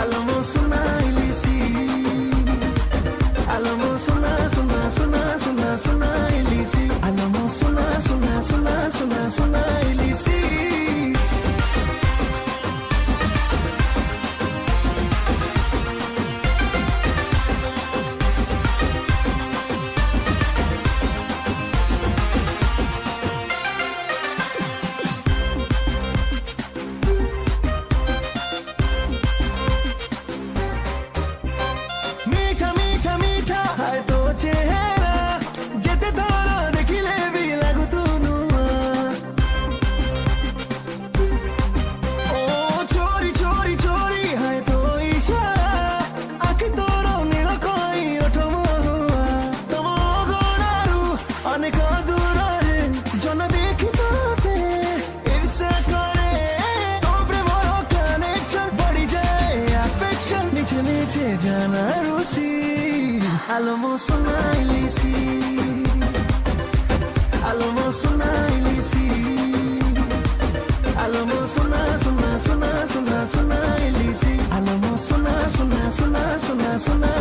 Alamo suna ilisi, alamo suna suna suna suna suna ilisi, alamo suna suna suna suna suna ilisi. Jana rusi, alamo suna ilisi, alamo suna ilisi, alamo suna suna suna suna suna ilisi, alamo suna suna suna suna suna.